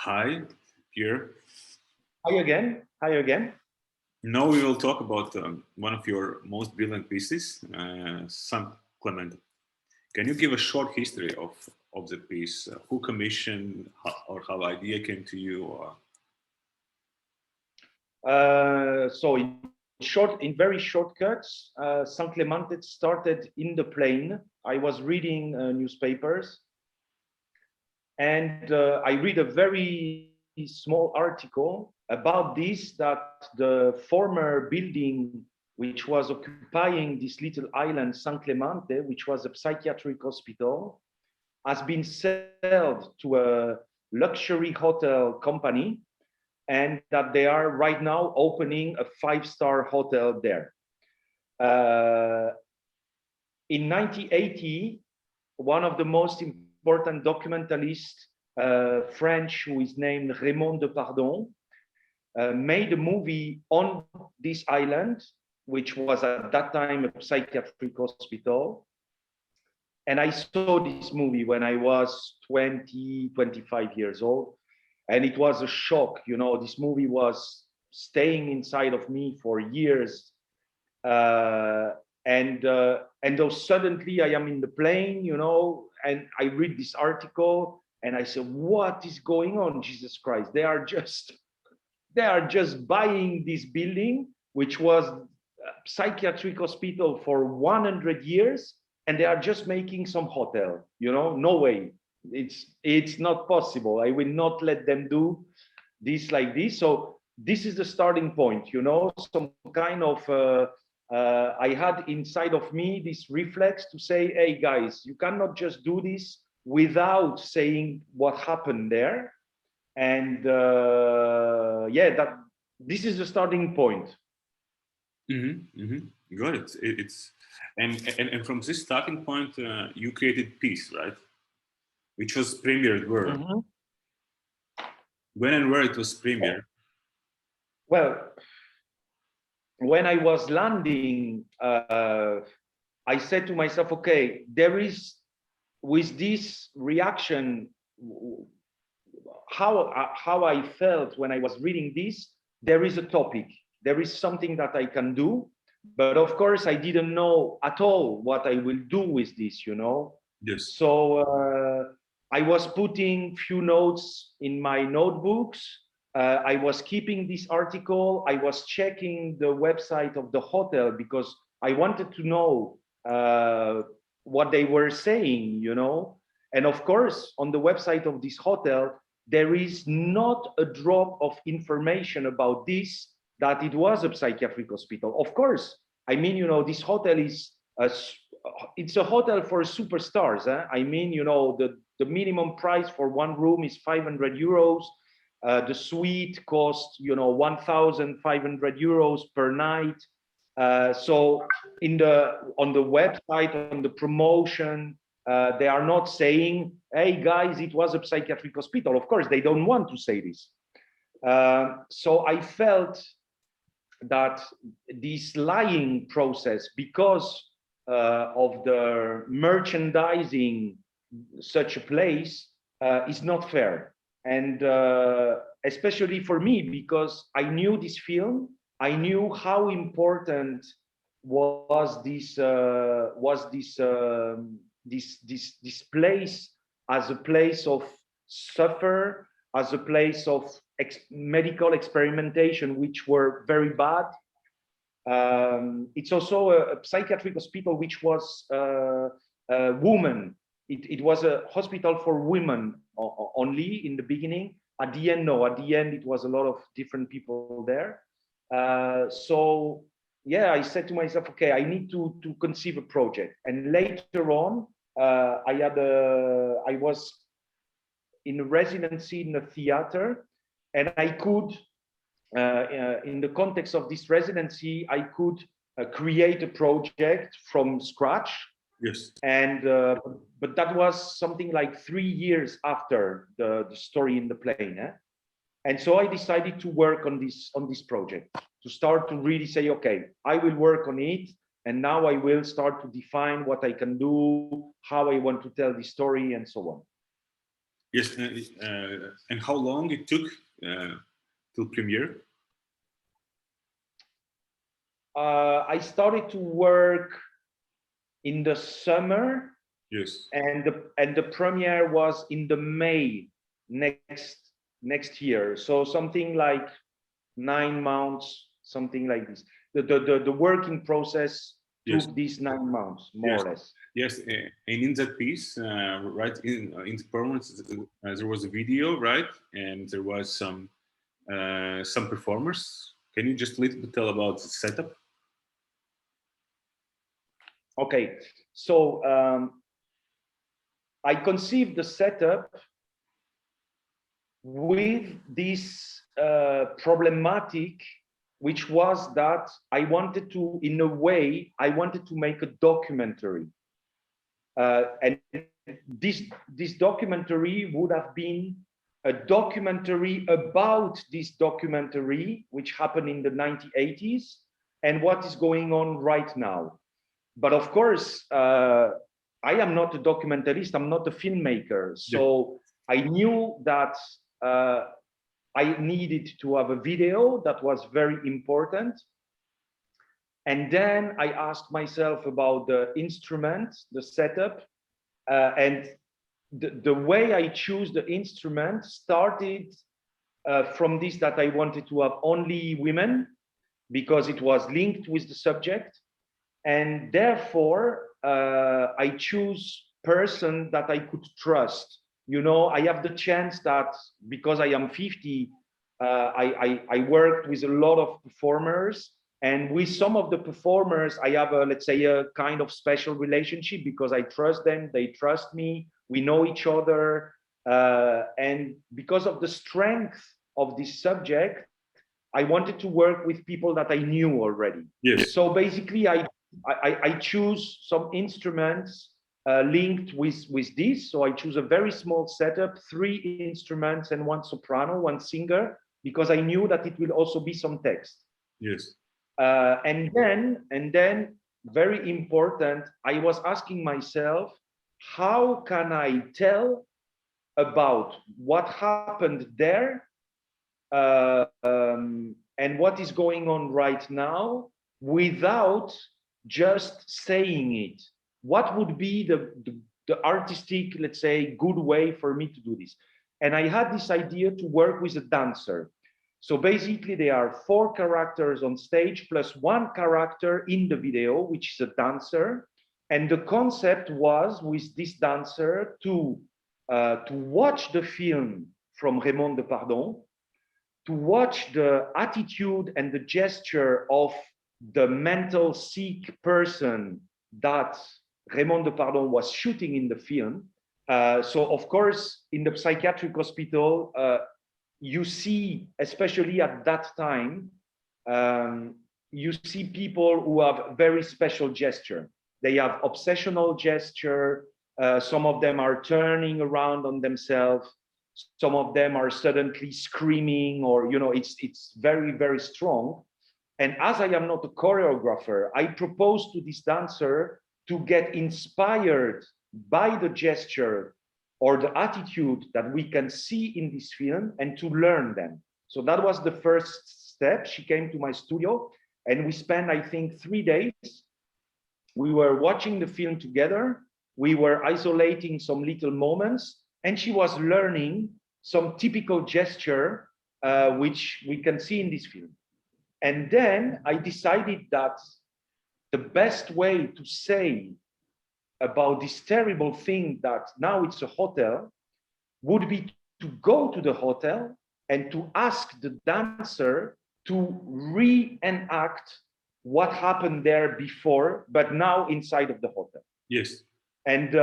Hi, Pierre. Hi again. Hi again. Now we will talk about one of your most brilliant pieces, San Clemente. Can you give a short history of the piece? Who commissioned, or how idea came to you? Or... In very short cuts, San Clemente started in the plane. I was reading newspapers, and I read a very small article about this, that the former building which was occupying this little island, San Clemente, which was a psychiatric hospital, has been sold to a luxury hotel company, and that they are right now opening a 5-star hotel there. In 1980, one of the most important documentalists, French, who is named Raymond Depardon, made a movie on this island, which was at that time a psychiatric hospital. And I saw this movie when I was 25 years old. And it was a shock. This movie was staying inside of me for years. And though suddenly I am in the plane, and I read this article and I said, what is going on? Jesus Christ, they are just buying this building, which was a psychiatric hospital for 100 years, and they are just making some hotel. No way. It's not possible. I will not let them do this like this. So this is the starting point, some kind of I had inside of me this reflex to say, hey guys, you cannot just do this without saying what happened there. And that this is the starting point. Got it. It's and from this starting point, you created Peace, right? Which was premiered where? Mm-hmm. When and where it was premiered? Well, when I was landing, I said to myself, okay, there is, with this reaction, how I felt when I was reading this, there is a topic, there is something that I can do. But of course, I didn't know at all what I will do with this, Yes. So I was putting few notes in my notebooks. I was keeping this article. I was checking the website of the hotel because I wanted to know what they were saying, And of course, on the website of this hotel, there is not a drop of information about this, that it was a psychiatric hospital. Of course, I mean, this hotel is it's a hotel for superstars. I mean, the minimum price for one room is 500 euros. The suite costs, 1,500 euros per night. So on the website, on the promotion, they are not saying, hey guys, it was a psychiatric hospital. Of course, they don't want to say this. So I felt that this lying process, because of the merchandising such a place, is not fair. And especially for me, because I knew this film, I knew how important was this place as a place of suffer, as a place of medical experimentation, which were very bad. It's also a psychiatric hospital which was women. It was a hospital for women only in the beginning. At the end, no. At the end, it was a lot of different people there. So yeah, I said to myself, okay, I need to conceive a project. And later on, I was in a residency in a theater, and I could, in the context of this residency, I could create a project from scratch. Yes. And but that was something like 3 years after the story in the plane. And so I decided to work on this project, to start to really say, okay, I will work on it, and now I will start to define what I can do, how I want to tell the story, and so on. Yes, and how long it took to premiere? I started to work in the summer. Yes. And the premiere was in the May next year. So something like 9 months, something like this. The working process Yes. took these 9 months, more Yes. or less. Yes, and in that piece, right, in the performance, there was a video, right, and there was some performers. Can you just a little bit tell about the setup? Okay, so I conceived the setup with this problematic, which was that I wanted to, in a way, I wanted to make a documentary. And this documentary would have been a documentary about this documentary, which happened in the 1980s, and what is going on right now. But of course, I am not a documentarist, I'm not a filmmaker. So I knew that I needed to have a video that was very important. And then I asked myself about the instrument, the setup, and the way I choose the instrument started from this, that I wanted to have only women because it was linked with the subject. And therefore, I choose person that I could trust. You know, I have the chance that because I am 50, I worked with a lot of performers, and with some of the performers, I have a, let's say, a kind of special relationship because I trust them, they trust me, we know each other. And because of the strength of this subject, I wanted to work with people that I knew already. Yes. So basically, I choose some instruments linked with this. So I choose a very small setup, 3 instruments and 1 soprano, 1 singer, because I knew that it will also be some text. Yes. And then, very important, I was asking myself, how can I tell about what happened there and what is going on right now without just saying it? What would be the artistic, let's say, good way for me to do this? And I had this idea to work with a dancer. So basically, there are 4 characters on stage plus 1 character in the video, which is a dancer. And the concept was with this dancer to watch the film from Raymond Depardon, to watch the attitude and the gesture of the mental sick person that Raymond Depardon was shooting in the film. So of course, in the psychiatric hospital, you see, especially at that time, you see people who have very special gesture. They have obsessional gesture. Some of them are turning around on themselves. Some of them are suddenly screaming, or, you know, it's very, very strong. And as I am not a choreographer, I propose to this dancer to get inspired by the gesture or the attitude that we can see in this film and to learn them. So that was the first step. She came to my studio and we spent, I think, 3 days. We were watching the film together. We were isolating some little moments, and she was learning some typical gesture, which we can see in this film. And then I decided that the best way to say about this terrible thing that now it's a hotel would be to go to the hotel and to ask the dancer to reenact what happened there before, but now inside of the hotel. Yes. And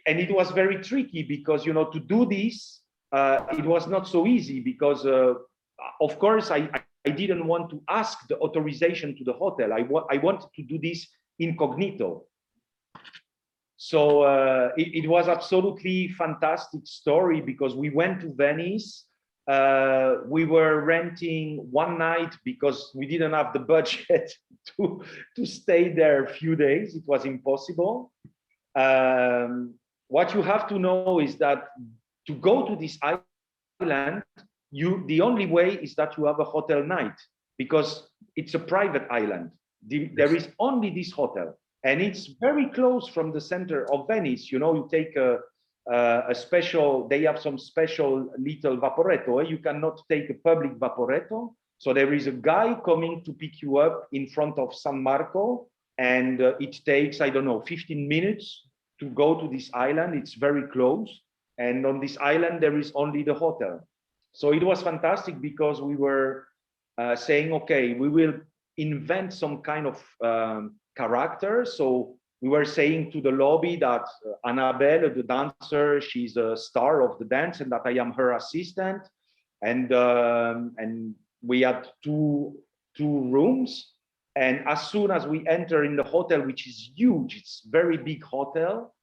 it was very tricky because, you know, to do this, it was not so easy because, of course, I didn't want to ask the authorization to the hotel. I wanted to do this incognito. So it was absolutely fantastic story because we went to Venice. We were renting 1 night because we didn't have the budget to stay there a few days. It was impossible. What you have to know is that to go to this island, the only way is that you have a hotel night, because it's a private island. There is only this hotel, and it's very close from the center of Venice. You know, you take a special, they have some special little vaporetto. You cannot take a public vaporetto. So there is a guy coming to pick you up in front of San Marco, and it takes, I don't know, 15 minutes to go to this island. It's very close. And on this island, there is only the hotel. So it was fantastic, because we were saying, okay, we will invent some kind of character. So we were saying to the lobby that Annabelle, the dancer, she's a star of the dance, and that I am her assistant. And we had two rooms. And as soon as we enter in the hotel, which is huge, it's very big hotel,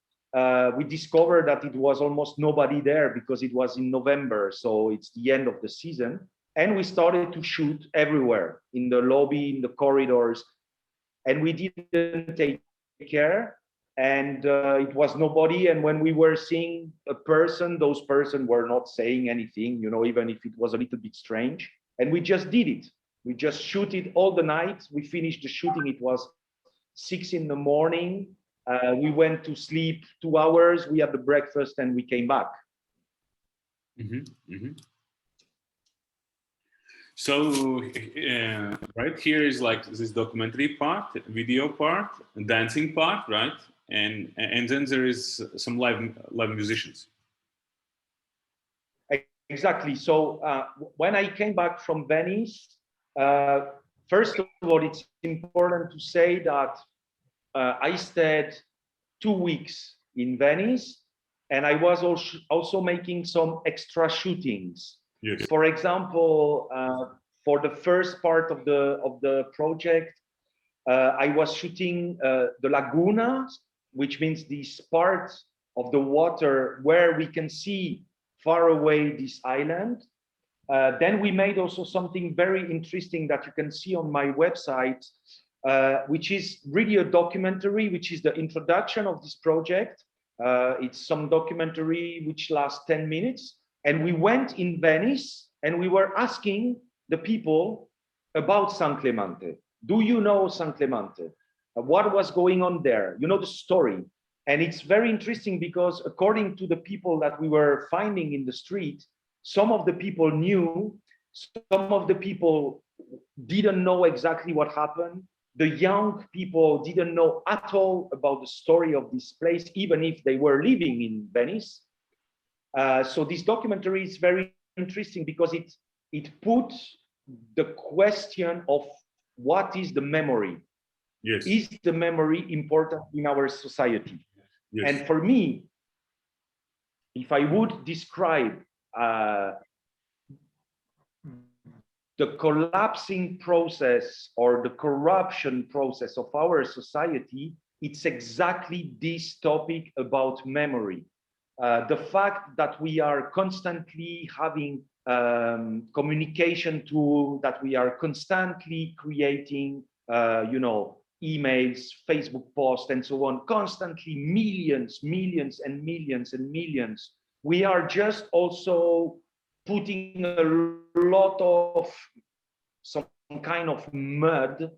we discovered that it was almost nobody there, because it was in November, so it's the end of the season. And we started to shoot everywhere, in the lobby, in the corridors, and we didn't take care, and it was nobody. And when we were seeing a person, those person were not saying anything, you know, even if it was a little bit strange. And we just did it. We just shoot it all the night. We finished the shooting. It was 6 in the morning. We went to sleep 2 hours. We had the breakfast, and we came back. So right here is like this documentary part, video part, dancing part, right? And then there is some live musicians. Exactly. So when I came back from Venice, first of all, it's important to say that I stayed 2 weeks in Venice, and I was also making some extra shootings. Yes. For example, for the first part of the project, I was shooting the laguna, which means this part of the water where we can see far away this island. Then we made also something very interesting that you can see on my website, which is really a documentary, which is the introduction of this project. It's some documentary which lasts 10 minutes. And we went in Venice, and we were asking the people about San Clemente. Do you know San Clemente? What was going on there? You know the story. And it's very interesting, because according to the people that we were finding in the street, some of the people knew, some of the people didn't know exactly what happened. The young people didn't know at all about the story of this place, even if they were living in Venice. So this documentary is very interesting, because it puts the question of what is the memory? Yes. Is the memory important in our society? Yes. And for me, if I would describe the collapsing process or the corruption process of our society, it's exactly this topic about memory. The fact that we are constantly having communication tool, that we are constantly creating, emails, Facebook posts, and so on, constantly millions and millions. We are just also putting a lot of some kind of mud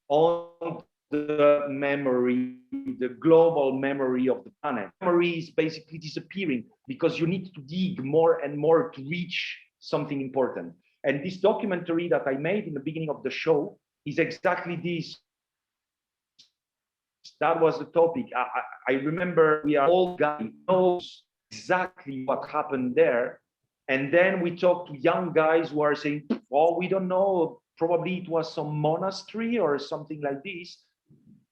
on the memory, the global memory of the planet. Memory is basically disappearing because you need to dig more and more to reach something important. And this documentary that I made in the beginning of the show is exactly this. That was the topic. I remember we are all guys knows exactly what happened there. And then we talk to young guys who are saying, oh, we don't know, probably it was some monastery or something like this.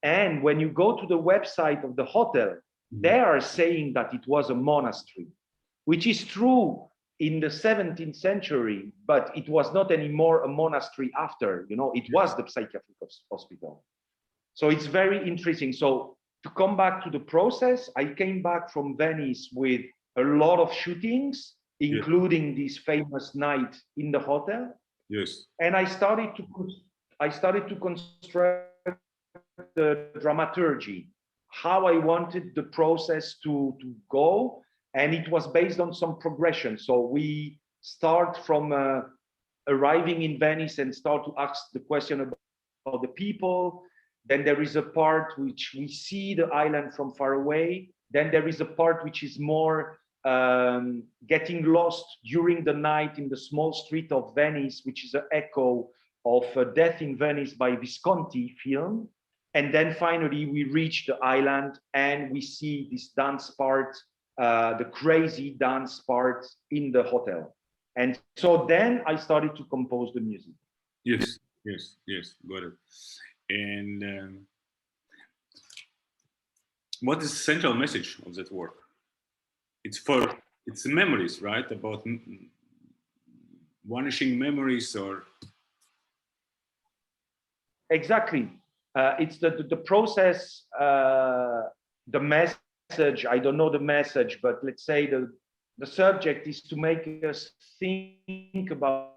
And when you go to the website of the hotel, they are saying that it was a monastery, which is true in the 17th century, but it was not anymore a monastery after, it was the psychiatric hospital. So it's very interesting. So to come back to the process, I came back from Venice with a lot of shootings, including this famous night in the hotel. Yes. And I started to construct the dramaturgy, how I wanted the process to go. And it was based on some progression. So we start from arriving in Venice and start to ask the question about the people. Then there is a part which we see the island from far away. Then there is a part which is more getting lost during the night in the small street of Venice, which is an echo of Death in Venice by Visconti film. And then finally we reach the island and we see this dance part, the crazy dance part in the hotel. And so then I started to compose the music. Yes, yes, yes, got it. And what is the central message of that work? It's memories, right? About vanishing memories, or exactly. It's the process, the message. I don't know the message, but let's say the subject is to make us think about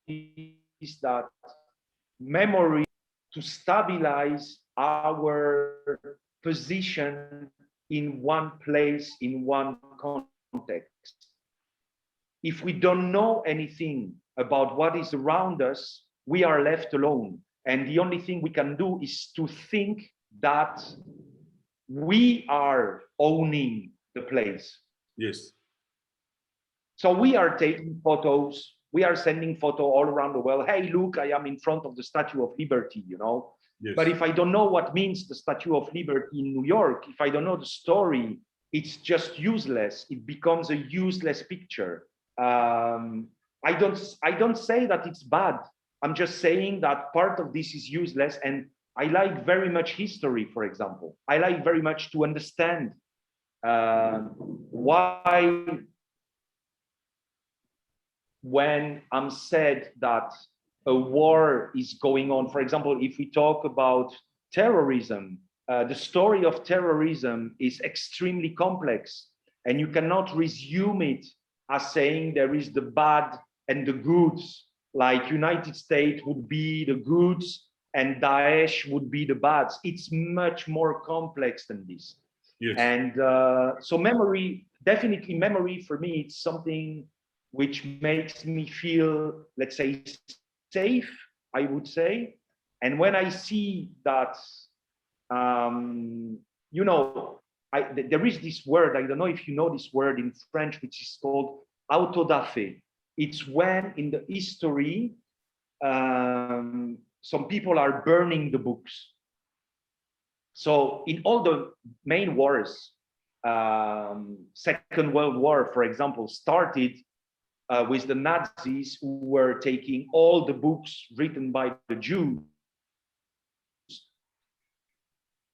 is that memory to stabilize our position in one place, in one context. If we don't know anything about what is around us, we are left alone. And the only thing we can do is to think that we are owning the place. yes, So we are taking photos, we are sending photo all around the world. Hey, look, I am in front of the Statue of Liberty, you know. yes. But if I don't know what means the Statue of Liberty in New York, if I don't know the story, it's just useless. It becomes a useless picture. I don't say that it's bad. I'm just saying that part of this is useless. And I like very much history, for example. I like very much to understand why, when I'm said that a war is going on, for example, if we talk about terrorism, the story of terrorism is extremely complex, and you cannot resume it as saying there is the bad and the goods, like United States would be the goods and Daesh would be the bads. It's much more complex than this. Yes. And so memory, definitely memory for me, it's something which makes me feel, let's say, safe, I would say. And when I see that, you know, there is this word, I don't know if you know this word in French, which is called autodafé. It's when in the history, some people are burning the books. So in all the main wars, Second World War, for example, started with the Nazis, who were taking all the books written by the Jews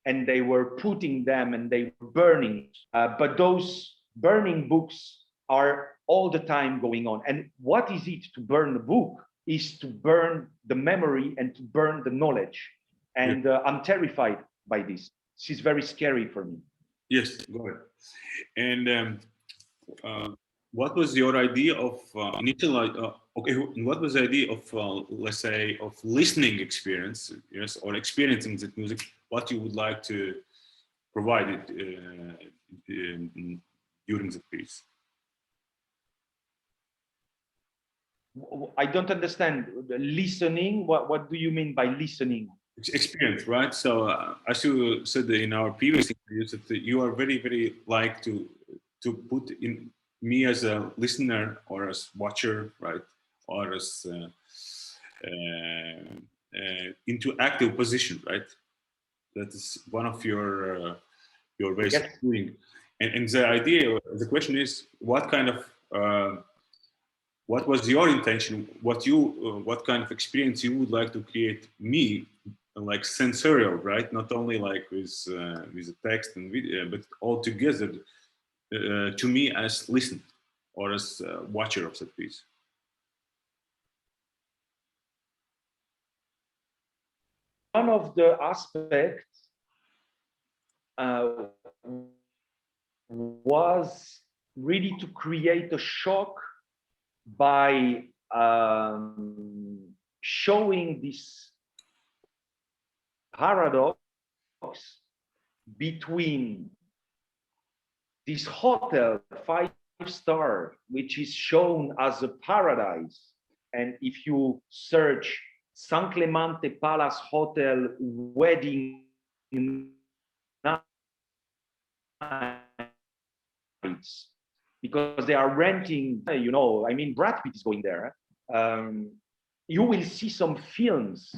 and they were putting them and they were burning. But those burning books are all the time going on. And what is it to burn the book? Is to burn the memory and to burn the knowledge. And I'm terrified by this. This is very scary for me. Yes, go ahead. And what was your idea of initial? Okay, what was the idea of let's say of listening experience? Yes, or experiencing the music. What you would like to provide it during the piece? I don't understand. Listening. What do you mean by listening? Experience, right? So as you said in our previous interviews, that you are very, very like to put in me as a listener or as watcher, right, or as into active position, right? That is one of your ways of doing. And the idea, the question is, what kind of what was your intention? What kind of experience you would like to create me, like sensorial, right? Not only like with the text and video, but all together to me as listener or as watcher of that piece. One of the aspects was really to create a shock by showing this paradox between this hotel, 5-star, which is shown as a paradise. And if you search San Clemente Palace Hotel wedding nights, because they are renting, you know, I mean, Brad Pitt is going there. You will see some films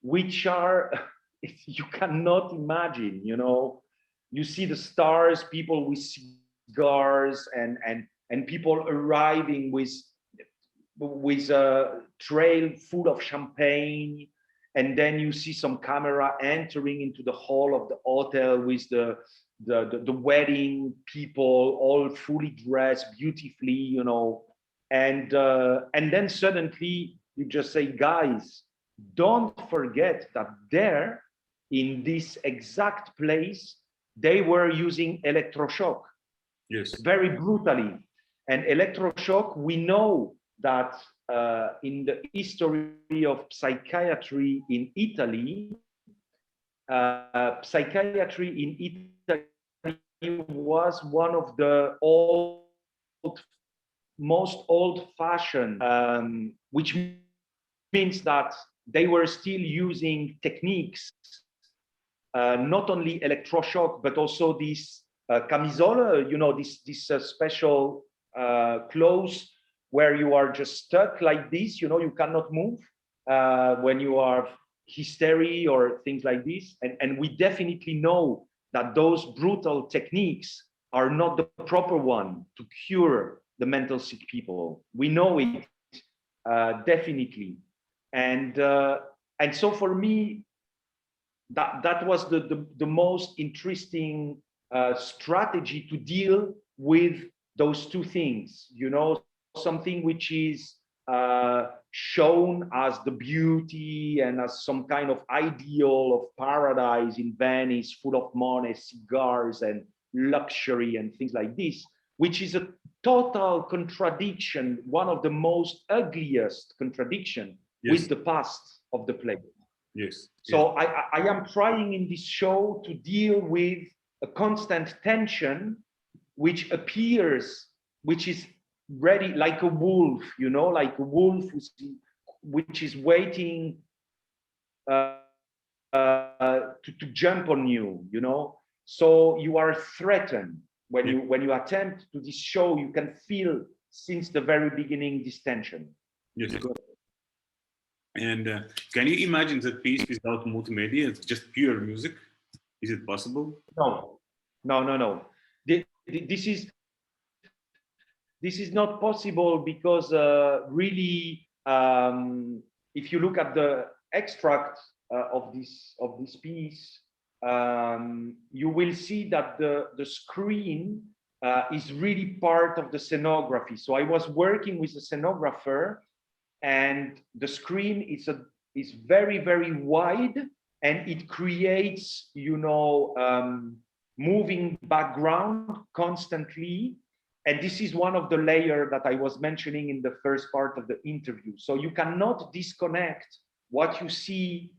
which are, you cannot imagine, you know. You see the stars, people with cigars, and people arriving with a trail full of champagne, and then you see some camera entering into the hall of the hotel with the wedding people all fully dressed beautifully, you know, and then suddenly you just say, guys, don't forget that there, in this exact place, they were using electroshock. Yes. Very brutally. And electroshock, we know that in the history of psychiatry in Italy, was one of the most old-fashioned, which means that they were still using techniques, not only electroshock, but also this camisole, you know, this special clothes where you are just stuck like this, you know, you cannot move when you are hysteria or things like this. And we definitely know that those brutal techniques are not the proper one to cure the mental sick people. We know it definitely. And so for me, that was the most interesting strategy to deal with those two things, you know, something which is shown as the beauty and as some kind of ideal of paradise in Venice, full of money, cigars and luxury and things like this, which is a total contradiction, one of the most ugliest contradiction with the past of the play. Yes. So I am trying in this show to deal with a constant tension which appears, which is ready like a wolf, you know, like a wolf which is waiting to jump on you, you know. So you are threatened when you attempt to this show. You can feel since the very beginning this tension. Yes. And can you imagine that piece without multimedia? It's just pure music. Is it possible? No. This is not possible because really, if you look at the extract of this piece, you will see that the screen is really part of the scenography. So I was working with a scenographer, and the screen is very, very wide, and it creates, you know, moving background constantly. And this is one of the layers that I was mentioning in the first part of the interview. So you cannot disconnect what you see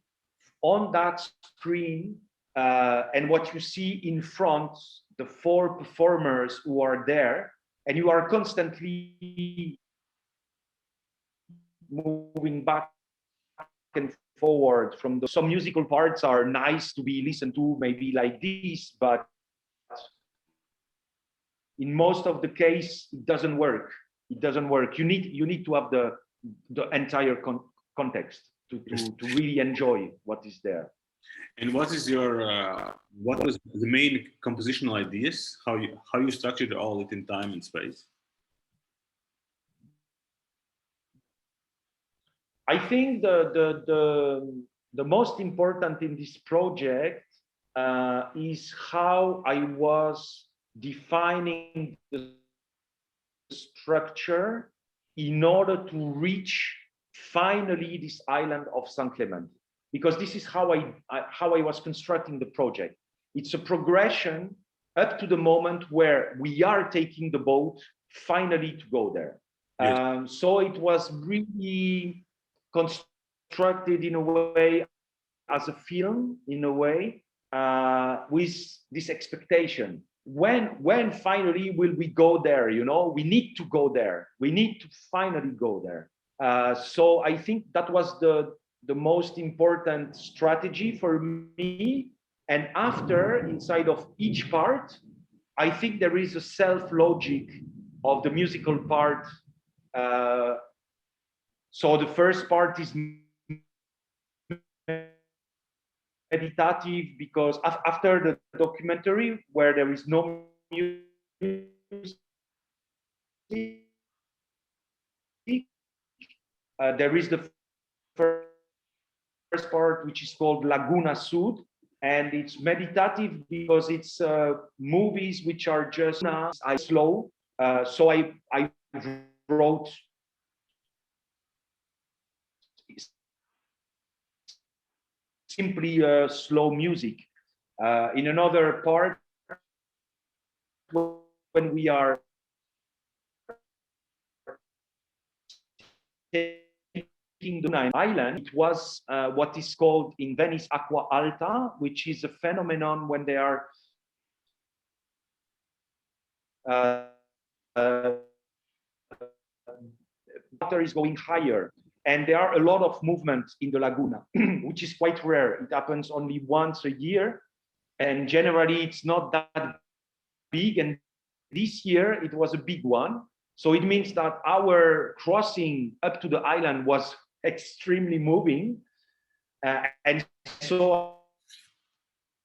on that screen and what you see in front, the 4 performers who are there, and you are constantly moving back and forward from some musical parts are nice to be listened to, maybe like this, but in most of the case, it doesn't work. It doesn't work. You need to have the entire context to really enjoy what is there. And what is your what was the main compositional ideas? How you structured all it in time and space? I think the most important in this project is how I was defining the structure in order to reach finally this island of San Clemente, because this is how I was constructing the project. It's a progression up to the moment where we are taking the boat finally to go there. Yes. So it was really constructed in a way as a film, in a way, with this expectation. When finally will we go there? You know, we need to go there. We need to finally go there. So I think that was the most important strategy for me. And after, inside of each part, I think there is a self logic of the musical part. So the first part is meditative, because after the documentary where there is no music, there is the first part, which is called Laguna Sud, and it's meditative because it's movies which are just slow. So I wrote simply slow music. In another part, when we are taking the island, it was what is called in Venice acqua alta, which is a phenomenon when they are water is going higher, and there are a lot of movement in the laguna, which is quite rare. It happens only once a year, and generally it's not that big. And this year it was a big one. So it means that our crossing up to the island was extremely moving. And so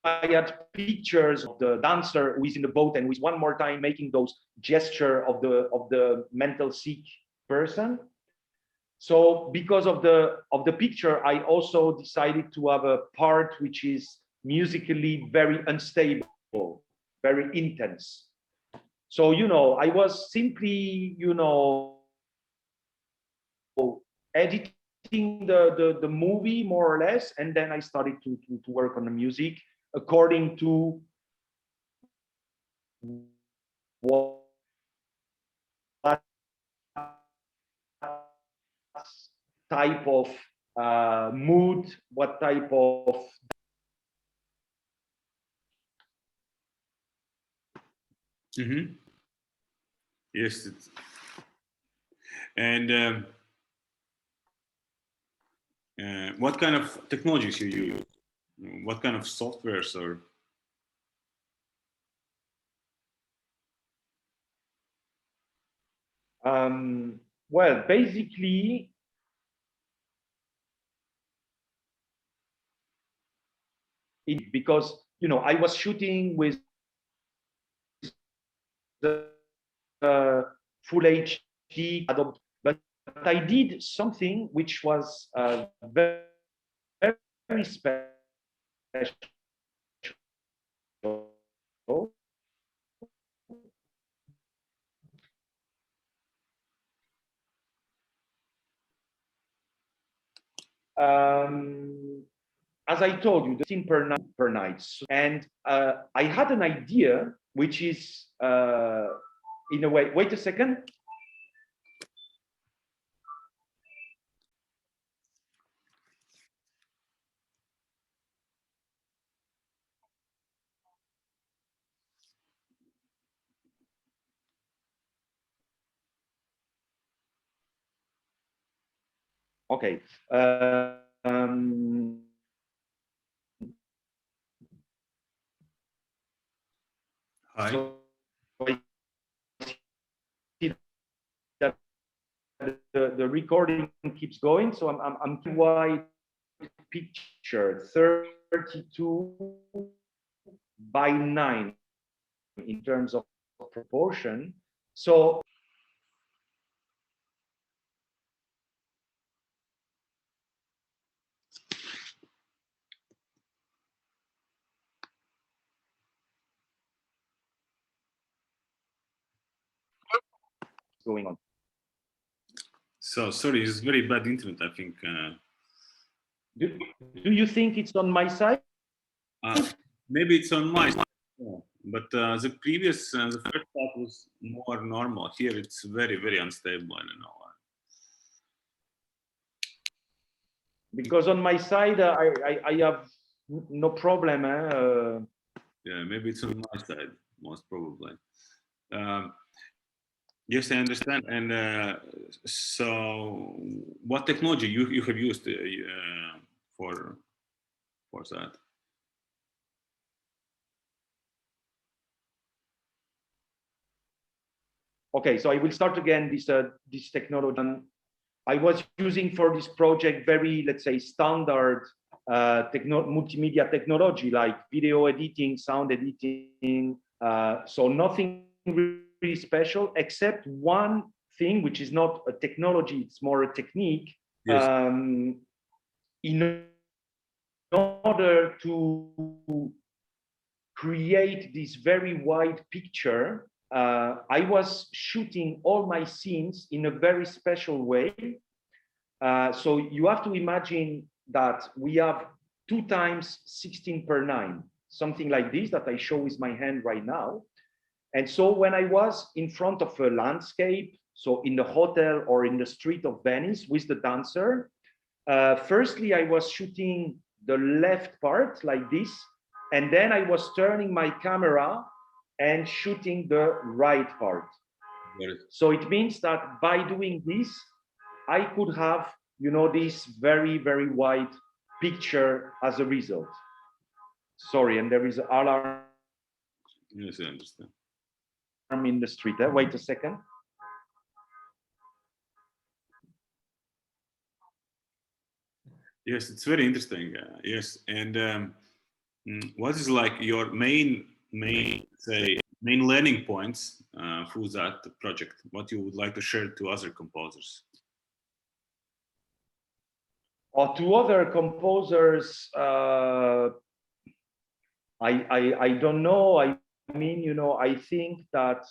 I had pictures of the dancer who is in the boat and who is one more time making those gesture of the mental sick person. So because of the picture, I also decided to have a part which is musically very unstable, very intense. So, you know, I was simply, you know, editing the movie more or less, and then I started to work on the music according to what type of mood, what type of Yes, and what kind of technologies you use? What kind of softwares or? Well, basically, because, you know, I was shooting with the full HD, but I did something which was very, very special. As I told you, the 15 per night. And I had an idea, which is in a way, wait a second. Okay. Hi. So I see that the recording keeps going. So I'm white picture 32 by 9 in terms of proportion. So going on. So sorry, it's very bad internet, I think. Do you think it's on my side? Maybe it's on my side, but the previous, the first part was more normal. Here it's very, very unstable. I don't know why. Because on my side, I have no problem. Yeah, maybe it's on my side, most probably. Yes, I understand. And so, what technology you have used for that? Okay, so I will start again this technology. I was using for this project very, let's say, standard multimedia technology like video editing, sound editing. So nothing really special, except one thing, which is not a technology, it's more a technique. Yes. In order to create this very wide picture, I was shooting all my scenes in a very special way. So you have to imagine that we have 2 times 16:9, something like this that I show with my hand right now. And so when I was in front of a landscape, so in the hotel or in the street of Venice with the dancer, firstly, I was shooting the left part like this, and then I was turning my camera and shooting the right part. So it means that by doing this, I could have, you know, this very, very wide picture as a result. Sorry, and there is an alarm. Yes, I understand. In the street. Wait a second. Yes, it's very interesting. Yes, and what is like your main learning points through that project? What you would like to share to other composers? Or to other composers, I don't know. I mean, you know, I think that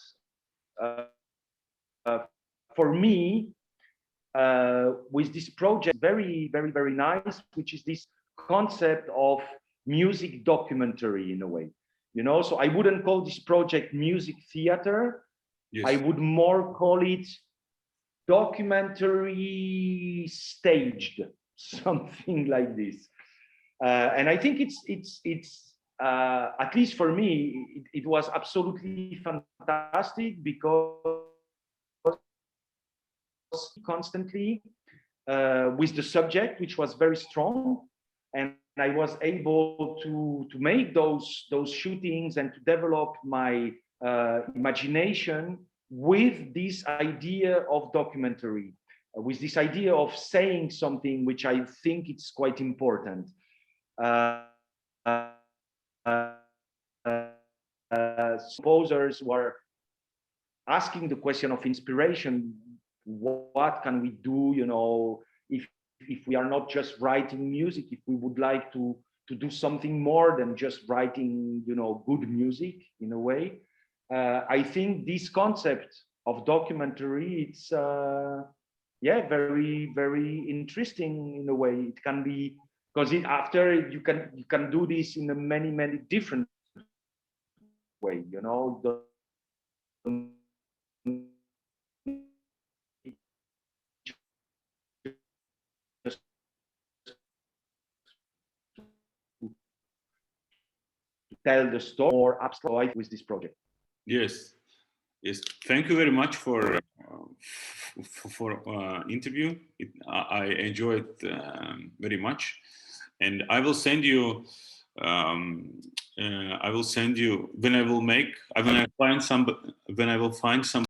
for me, with this project, very, very, very nice, which is this concept of music documentary in a way, you know. So I wouldn't call this project music theater. Yes. I would more call it documentary staged, something like this. And I think it's at least for me, it was absolutely fantastic because constantly with the subject, which was very strong, and I was able to make those shootings and to develop my imagination with this idea of documentary, with this idea of saying something which I think it's quite important. Composers were asking the question of inspiration. What can we do, you know, if we are not just writing music, if we would like to do something more than just writing, you know, good music in a way. I think this concept of documentary, it's yeah, very, very interesting in a way. It can be, because after you can do this in a many different way, you know. Tell the story more abstract with this project. Yes, yes. Thank you very much for interview. I enjoyed very much, and I will send you. I will send you when I will find some.